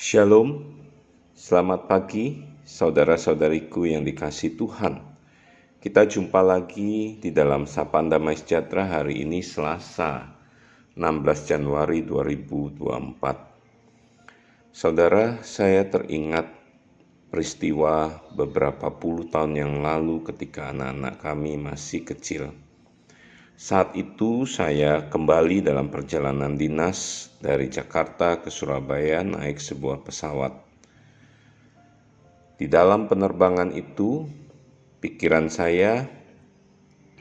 Shalom, selamat pagi saudara-saudariku yang dikasihi Tuhan. Kita jumpa lagi di dalam Sapaan Damai Sejahtera hari ini Selasa 16 Januari 2024. Saudara, saya teringat peristiwa beberapa puluh tahun yang lalu ketika anak-anak kami masih kecil. Saat itu saya kembali dalam perjalanan dinas dari Jakarta ke Surabaya naik sebuah pesawat. Di dalam penerbangan itu, pikiran saya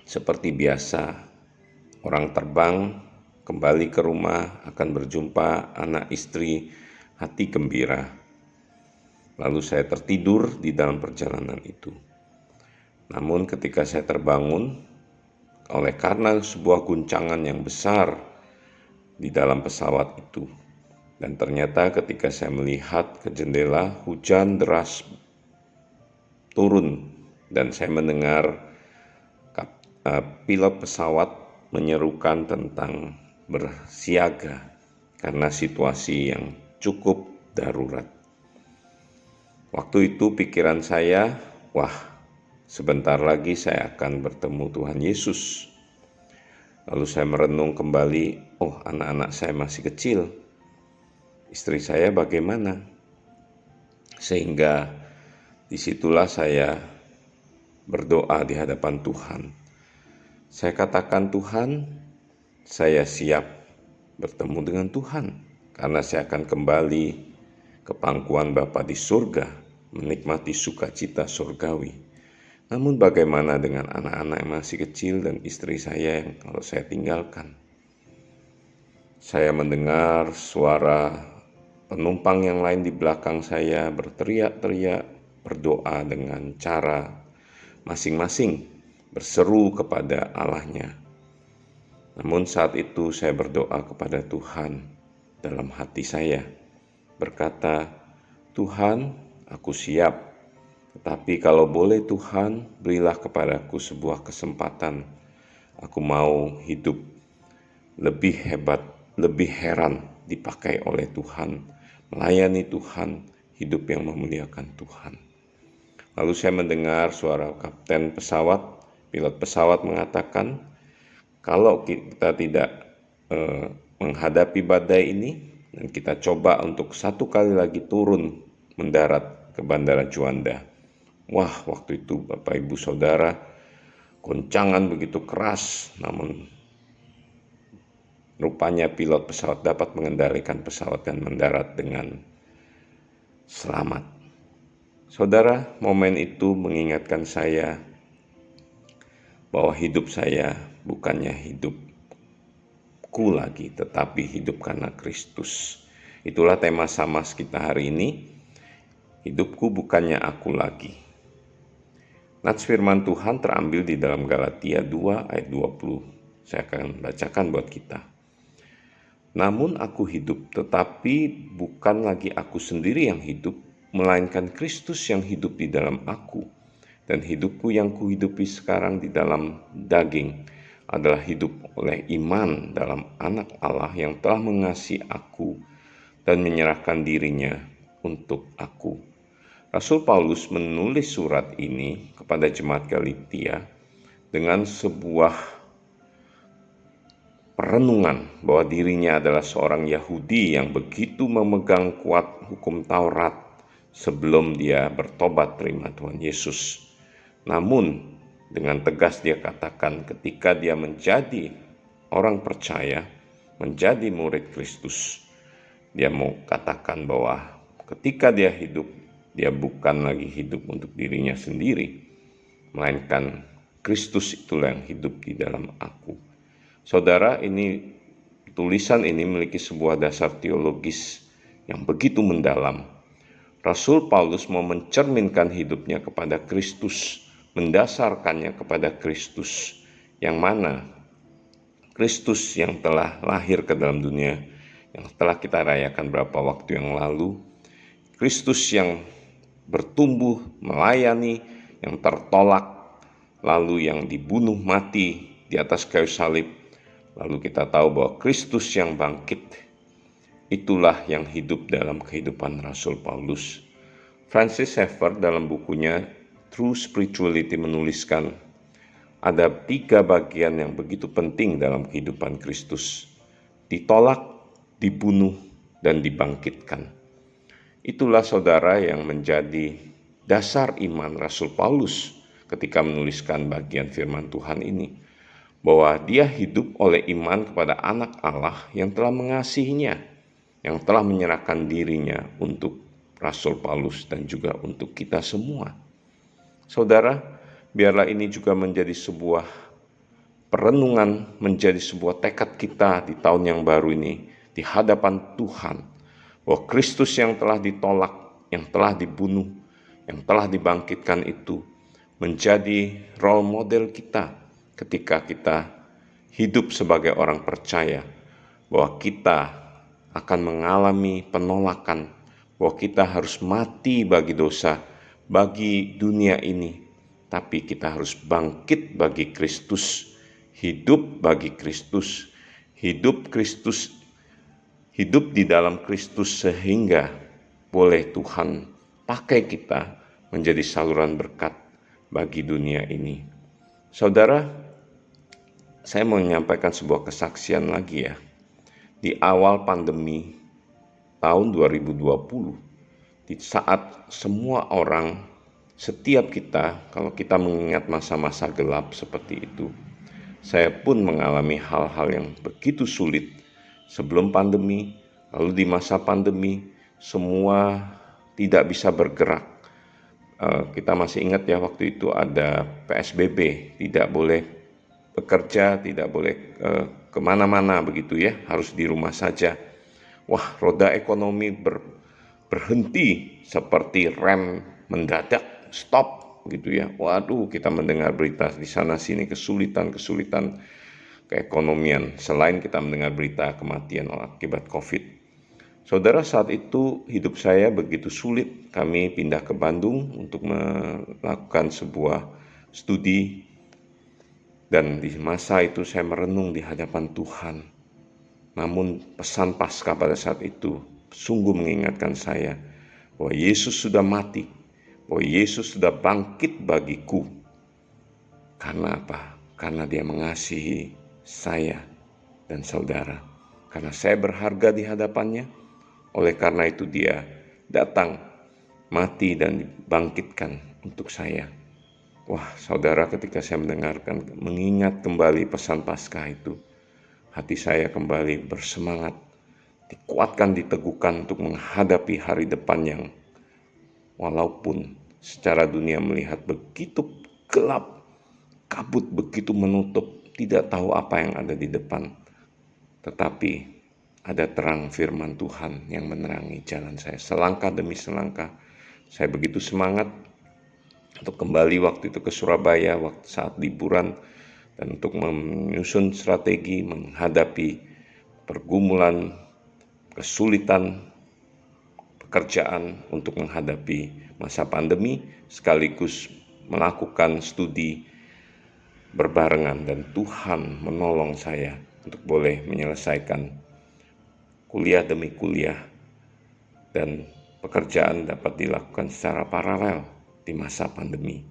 seperti biasa. Orang terbang kembali ke rumah akan berjumpa anak istri, hati gembira. Lalu saya tertidur di dalam perjalanan itu. Namun ketika saya terbangun, oleh karena sebuah guncangan yang besar di dalam pesawat itu. Dan ternyata ketika saya melihat ke jendela, hujan deras turun dan saya mendengar pilot pesawat menyerukan tentang bersiaga karena situasi yang cukup darurat. Waktu itu pikiran saya, sebentar lagi saya akan bertemu Tuhan Yesus. Lalu saya merenung kembali, anak-anak saya masih kecil, istri saya bagaimana? Sehingga disitulah saya berdoa di hadapan Tuhan. Saya katakan, Tuhan, saya siap bertemu dengan Tuhan, karena saya akan kembali ke pangkuan Bapa di surga, menikmati sukacita surgawi. Namun bagaimana dengan anak-anak yang masih kecil dan istri saya yang kalau saya tinggalkan? Saya mendengar suara penumpang yang lain di belakang saya berteriak-teriak, berdoa dengan cara masing-masing, berseru kepada Allahnya. Namun saat itu saya berdoa kepada Tuhan dalam hati saya, berkata, Tuhan, aku siap. Tetapi kalau boleh Tuhan, berilah kepadaku sebuah kesempatan. Aku mau hidup lebih hebat, lebih heran dipakai oleh Tuhan, melayani Tuhan, hidup yang memuliakan Tuhan. Lalu saya mendengar suara kapten pesawat, pilot pesawat mengatakan, kalau kita tidak menghadapi badai ini, dan kita coba untuk satu kali lagi turun mendarat ke Bandara Juanda. Waktu itu Bapak Ibu Saudara, goncangan begitu keras, namun rupanya pilot pesawat dapat mengendalikan pesawat dan mendarat dengan selamat. Saudara, momen itu mengingatkan saya bahwa hidup saya bukannya hidupku lagi, tetapi hidup karena Kristus. Itulah tema Samas kita hari ini, hidupku bukannya aku lagi. Nats firman Tuhan terambil di dalam Galatia 2 ayat 20. Saya akan bacakan buat kita. Namun aku hidup, tetapi bukan lagi aku sendiri yang hidup, melainkan Kristus yang hidup di dalam aku. Dan hidupku yang kuhidupi sekarang di dalam daging adalah hidup oleh iman dalam Anak Allah yang telah mengasihi aku dan menyerahkan dirinya untuk aku. Rasul Paulus menulis surat ini kepada jemaat Galatia dengan sebuah perenungan bahwa dirinya adalah seorang Yahudi yang begitu memegang kuat hukum Taurat sebelum dia bertobat terima Tuhan Yesus. Namun dengan tegas dia katakan ketika dia menjadi orang percaya, menjadi murid Kristus, dia mau katakan bahwa ketika dia hidup, dia bukan lagi hidup untuk dirinya sendiri, melainkan Kristus itulah yang hidup di dalam aku. Saudara, tulisan ini memiliki sebuah dasar teologis yang begitu mendalam. Rasul Paulus mau mencerminkan hidupnya kepada Kristus, mendasarkannya kepada Kristus, yang mana Kristus yang telah lahir ke dalam dunia, yang telah kita rayakan beberapa waktu yang lalu, Kristus yang bertumbuh, melayani, yang tertolak, lalu yang dibunuh mati di atas kayu salib. Lalu kita tahu bahwa Kristus yang bangkit, Itulah yang hidup dalam kehidupan Rasul Paulus. Francis Schaeffer dalam bukunya True Spirituality menuliskan, ada 3 bagian yang begitu penting dalam kehidupan Kristus: ditolak, dibunuh, dan dibangkitkan. Itulah saudara yang menjadi dasar iman Rasul Paulus ketika menuliskan bagian firman Tuhan ini, bahwa dia hidup oleh iman kepada Anak Allah yang telah mengasihinya, yang telah menyerahkan dirinya untuk Rasul Paulus dan juga untuk kita semua. Saudara, biarlah ini juga menjadi sebuah perenungan, menjadi sebuah tekad kita di tahun yang baru ini di hadapan Tuhan, bahwa Kristus yang telah ditolak, yang telah dibunuh, yang telah dibangkitkan itu menjadi role model kita ketika kita hidup sebagai orang percaya, bahwa kita akan mengalami penolakan, bahwa kita harus mati bagi dosa, bagi dunia ini, tapi kita harus bangkit bagi Kristus, hidup bagi Kristus, hidup di dalam Kristus, sehingga boleh Tuhan pakai kita menjadi saluran berkat bagi dunia ini. Saudara, saya mau menyampaikan sebuah kesaksian lagi ya. Di awal pandemi tahun 2020, di saat semua orang, setiap kita, kalau kita mengingat masa-masa gelap seperti itu, saya pun mengalami hal-hal yang begitu sulit sebelum pandemi, lalu di masa pandemi, semua tidak bisa bergerak. Kita masih ingat ya, waktu itu ada PSBB, tidak boleh bekerja, tidak boleh kemana-mana begitu ya, harus di rumah saja. Wah, roda ekonomi berhenti seperti rem mendadak, stop gitu ya. Waduh, kita mendengar berita di sana sini kesulitan keekonomian, selain kita mendengar berita kematian akibat COVID. Saudara, saat itu hidup saya begitu sulit. Kami pindah ke Bandung untuk melakukan sebuah studi, dan di masa itu saya merenung di hadapan Tuhan. Namun pesan Paskah pada saat itu sungguh mengingatkan saya bahwa Yesus sudah mati, bahwa Yesus sudah bangkit bagiku. Karena apa? Karena Dia mengasihi saya dan saudara. Karena saya berharga di hadapannya, oleh karena itu Dia datang, mati dan dibangkitkan untuk saya. Wah, saudara, ketika saya mengingat kembali pesan Paskah itu, hati saya kembali bersemangat, dikuatkan, diteguhkan untuk menghadapi hari depan yang walaupun secara dunia melihat begitu gelap, kabut begitu menutup, tidak tahu apa yang ada di depan, tetapi ada terang firman Tuhan yang menerangi jalan saya. Selangkah demi selangkah, saya begitu semangat untuk kembali waktu itu ke Surabaya saat liburan, dan untuk menyusun strategi menghadapi pergumulan, kesulitan pekerjaan untuk menghadapi masa pandemi, sekaligus melakukan studi berbarengan, dan Tuhan menolong saya untuk boleh menyelesaikan kuliah demi kuliah, dan pekerjaan dapat dilakukan secara paralel di masa pandemi.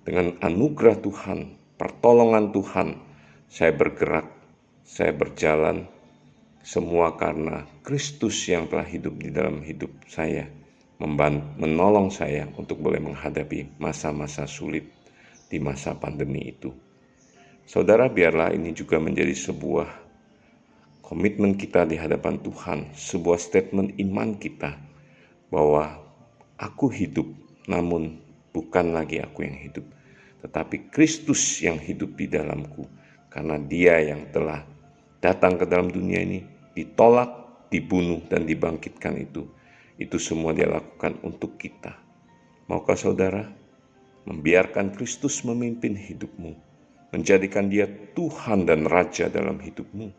Dengan anugerah Tuhan, pertolongan Tuhan, saya bergerak, saya berjalan, semua karena Kristus yang telah hidup di dalam hidup saya, menolong saya untuk boleh menghadapi masa-masa sulit di masa pandemi itu. Saudara, biarlah ini juga menjadi sebuah komitmen kita di hadapan Tuhan, sebuah statement iman kita, bahwa aku hidup, namun bukan lagi aku yang hidup, tetapi Kristus yang hidup di dalamku, karena Dia yang telah datang ke dalam dunia ini, ditolak, dibunuh, dan dibangkitkan itu semua Dia lakukan untuk kita. Maukah saudara membiarkan Kristus memimpin hidupmu, menjadikan Dia Tuhan dan Raja dalam hidupmu,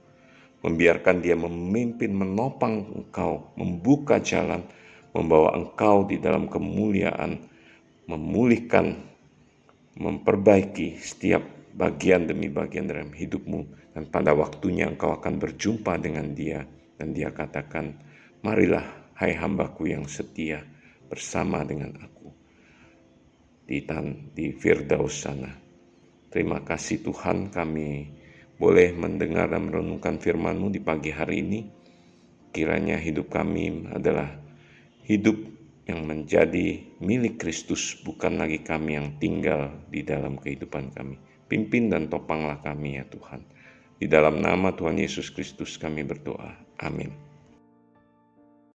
membiarkan Dia memimpin, menopang engkau, membuka jalan, membawa engkau di dalam kemuliaan, memulihkan, memperbaiki setiap bagian demi bagian dalam hidupmu, dan pada waktunya engkau akan berjumpa dengan Dia, dan Dia katakan, Marilah, hai hambaku yang setia, bersama dengan aku di Firdaus sana. Terima kasih Tuhan, kami boleh mendengar dan merenungkan firman-Mu di pagi hari ini. Kiranya hidup kami adalah hidup yang menjadi milik Kristus, bukan lagi kami yang tinggal di dalam kehidupan kami. Pimpin dan topanglah kami ya Tuhan. Di dalam nama Tuhan Yesus Kristus kami berdoa. Amin.